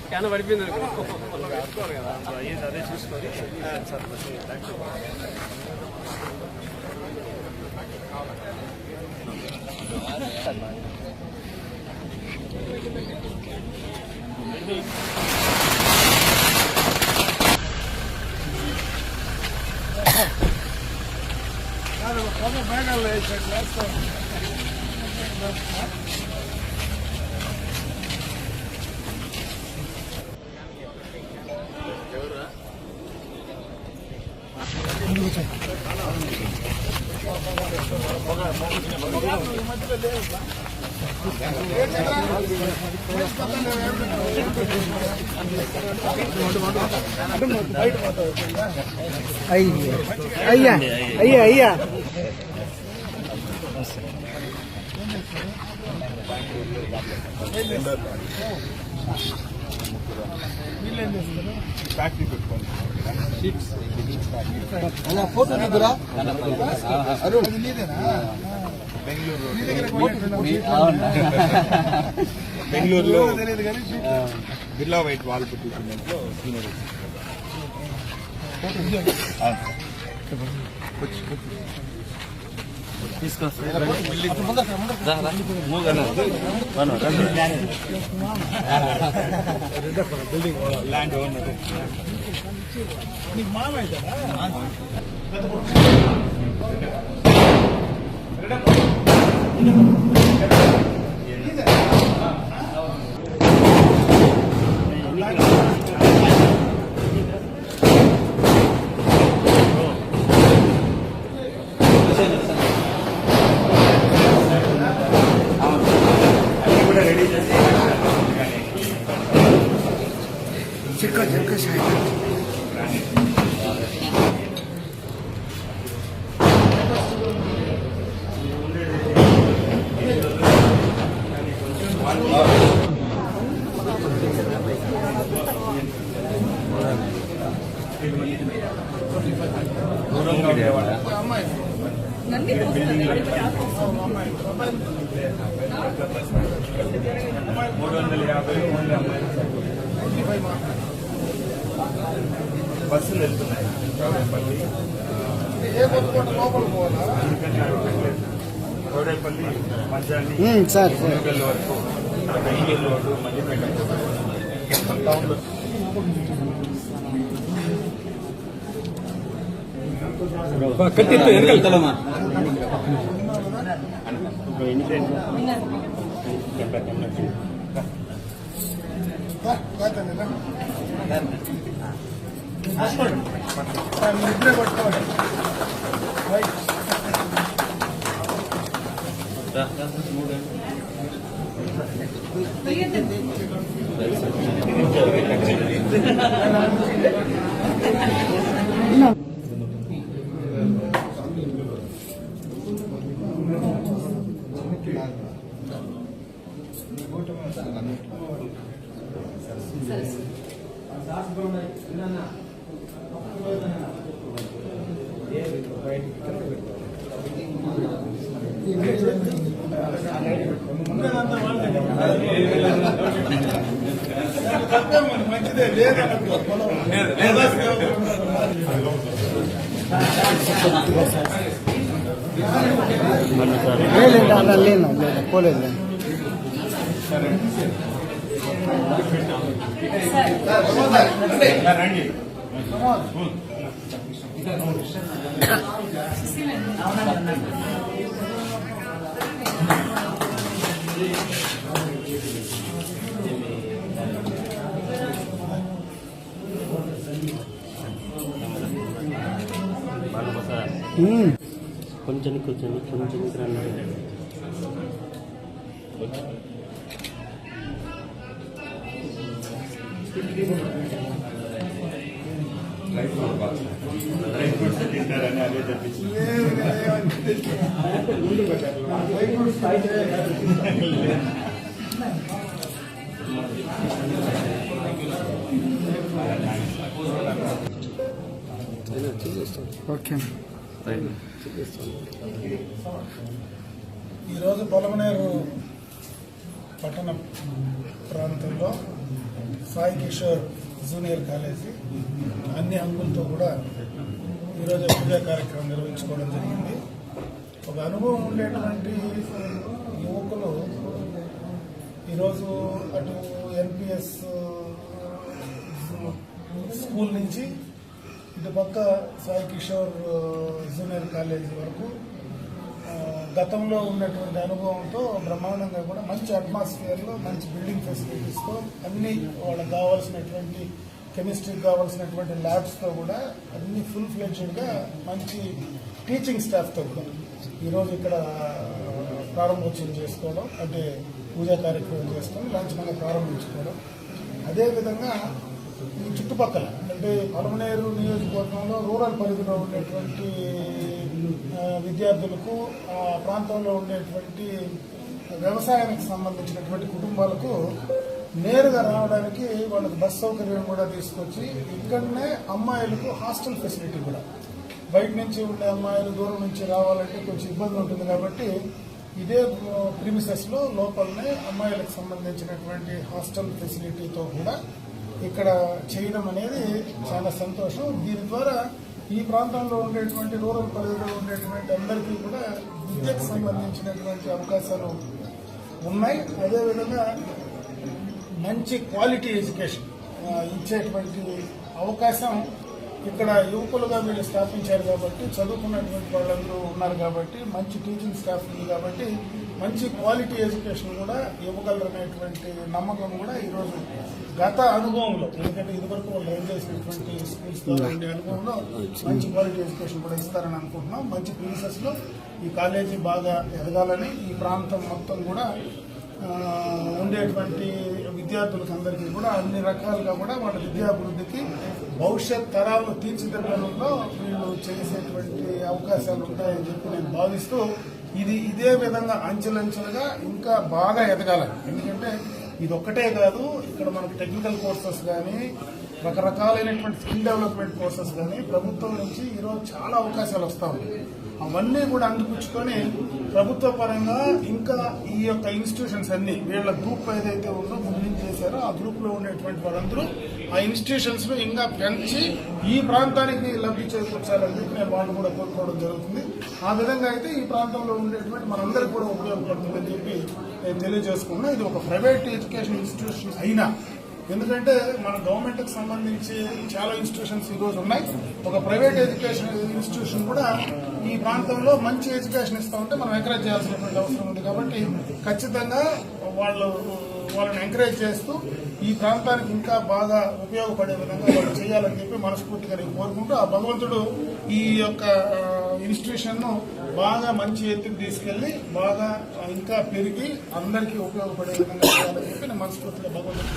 Can పడిపోయింది అదే చూసుకొని మేఘాలు అయ్యా అయ్యా అయ్యా ఫ్యాక్టరీ పెట్టుకోండి ఫోటో నీకురా బెంగళూరులో బిర్లా వైట్ వాల్ పుట్టించినట్లో సీనియర్ ల్యాండ్ ఓనర్ మామ బస్సులు వెళ్తున్నాయి కోడేపల్లి మధ్యాహ్నం వరకు బెంగళూరు రోడ్డు మల్లిపేట టౌన్లో కట్టిత్తు వెనకాలమ్మా పోలేదు కొంచెం డ్రై ఫ్రూట్స్ తింటారని అదే తప్పించి ఓకే. ఈరోజు పొలమనేరు పట్టణ ప్రాంతంలో సాయి కిషోర్ జూనియర్ కాలేజీ అన్ని హంగులతో కూడా ఈరోజు పూజా కార్యక్రమం నిర్వహించుకోవడం జరిగింది. ఒక అనుభవం ఉండేటువంటి యువకులు ఈరోజు అటు ఎన్పిఎస్ స్కూల్ నుంచి ఇటు పక్క సాయి కిషోర్ జూనియర్ కాలేజీ వరకు గతంలో ఉన్నటువంటి అనుభవంతో బ్రహ్మాండంగా కూడా మంచి అట్మాస్ఫియర్లో మంచి బిల్డింగ్ ఫెసిలిటీస్తో అన్ని వాళ్ళకి కావాల్సినటువంటి కెమిస్ట్రీకి కావాల్సినటువంటి ల్యాబ్స్తో కూడా అన్ని ఫుల్ ఫ్లెడ్జ్డ్గా మంచి టీచింగ్ స్టాఫ్తో కూడా ఈరోజు ఇక్కడ ప్రారంభోత్సవం చేసుకోవడం అంటే పూజా కార్యక్రమం చేసుకొని లాంఛనంగా ప్రారంభించుకోవడం. అదేవిధంగా ఈ చుట్టుపక్కల అంటే పలమనేరు నియోజకవర్గంలో రూరల్ పరిధిలో ఉండేటువంటి విద్యార్థులకు ఆ ప్రాంతంలో ఉండేటువంటి వ్యవసాయానికి సంబంధించినటువంటి కుటుంబాలకు నేరుగా రావడానికి వాళ్ళకి బస్ సౌకర్యం కూడా తీసుకొచ్చి ఇక్కడనే అమ్మాయిలకు హాస్టల్ ఫెసిలిటీ కూడా బయట నుంచి ఉండే అమ్మాయిలు దూరం నుంచి రావాలంటే కొంచెం ఇబ్బంది ఉంటుంది కాబట్టి ఇదే ప్రిమిసెస్ లో లోపలనే అమ్మాయిలకు సంబంధించినటువంటి హాస్టల్ ఫెసిలిటీతో కూడా ఇక్కడ చేయడం అనేది చాలా సంతోషం. దీని ద్వారా ఈ ప్రాంతంలో ఉండేటువంటి రూరల్ పరిధిలో ఉండేటువంటి అందరికీ కూడా విద్యకు సంబంధించినటువంటి అవకాశాలు ఉన్నాయి. అదేవిధంగా మంచి క్వాలిటీ ఎడ్యుకేషన్ ఇచ్చేటువంటి అవకాశం ఇక్కడ యువకులుగా వీళ్ళు స్థాపించారు కాబట్టి చదువుకున్నటువంటి వాళ్ళందరూ ఉన్నారు కాబట్టి మంచి టీచింగ్ స్టాఫ్ ఉంది కాబట్టి మంచి క్వాలిటీ ఎడ్యుకేషన్ కూడా ఇవ్వగలరనేటువంటి నమ్మకం కూడా ఈరోజు గత అనుభవంలో ఎందుకంటే ఇదివరకు వాళ్ళు రన్ చేసినటువంటి స్కూల్స్ ద్వారా ఉండే అనుభవంలో మంచి క్వాలిటీ ఎడ్యుకేషన్ కూడా ఇస్తారని అనుకుంటున్నాం. మంచి ప్రిన్సెస్ లో ఈ కాలేజీ బాగా ఎదగాలని ఈ ప్రాంతం మొత్తం కూడా ఉండేటువంటి విద్యార్థులకు అందరికీ కూడా అన్ని రకాలుగా కూడా వాళ్ళ విద్యాభివృద్ధికి భవిష్యత్ తరాలను తీర్చిదిద్దడంలో వీళ్ళు చేసేటువంటి అవకాశాలు ఉంటాయని చెప్పి నేను భావిస్తూ ఇదే విధంగా అంచెలంచెలుగా ఇంకా బాగా ఎదగాలని. ఎందుకంటే ఇది ఒక్కటే కాదు, ఇక్కడ మనకు టెక్నికల్ కోర్సెస్ కానీ రకరకాలైనటువంటి స్కిల్ డెవలప్మెంట్ కోర్సెస్ కానీ ప్రభుత్వం నుంచి ఈరోజు చాలా అవకాశాలు వస్తూ ఉంటాయి. అవన్నీ కూడా అందిపుచ్చుకొని ప్రభుత్వ పరంగా ఇంకా ఈ యొక్క ఇన్స్టిట్యూషన్స్ అన్ని వీళ్ళ గ్రూప్ ఏదైతే ఉందో ముందు చేశారో ఆ గ్రూప్ లో ఉండేటువంటి వాళ్ళందరూ ఆ ఇన్స్టిట్యూషన్స్ ను ఇంకా పెంచి ఈ ప్రాంతానికి లబ్ధి చేకూర్చాలని చెప్పి నేను వాళ్ళు కూడా కోరుకోవడం జరుగుతుంది. ఆ విధంగా అయితే ఈ ప్రాంతంలో ఉండేటువంటి మనందరికీ కూడా ఉపయోగపడుతుందని చెప్పి నేను తెలియజేసుకున్నా. ఇది ఒక ప్రైవేట్ ఎడ్యుకేషన్ ఇన్స్టిట్యూషన్ అయినా ఎందుకంటే మన గవర్నమెంట్ కి సంబంధించి చాలా ఇన్స్టిట్యూషన్స్ ఈ రోజు ఉన్నాయి. ఒక ప్రైవేట్ ఎడ్యుకేషన్ ఇన్స్టిట్యూషన్ కూడా ఈ ప్రాంతంలో మంచి ఎడ్యుకేషన్ ఇస్తా ఉంటే మనం ఎంకరేజ్ చేయాల్సినటువంటి అవసరం ఉంది. కాబట్టి ఖచ్చితంగా వాళ్ళని ఎంకరేజ్ చేస్తూ ఈ ప్రాంతానికి ఇంకా బాగా ఉపయోగపడే విధంగా వాళ్ళు చేయాలని చెప్పి మనస్ఫూర్తిగా నేను కోరుకుంటూ ఆ భగవంతుడు ఈ యొక్క ఇన్స్టిట్యూషన్ ను బాగా మంచి ఎత్తుకు తీసుకెళ్లి బాగా ఇంకా పెరిగి అందరికీ ఉపయోగపడే విధంగా చేయాలని చెప్పి నేను మనస్ఫూర్తిగా భగవంతుడు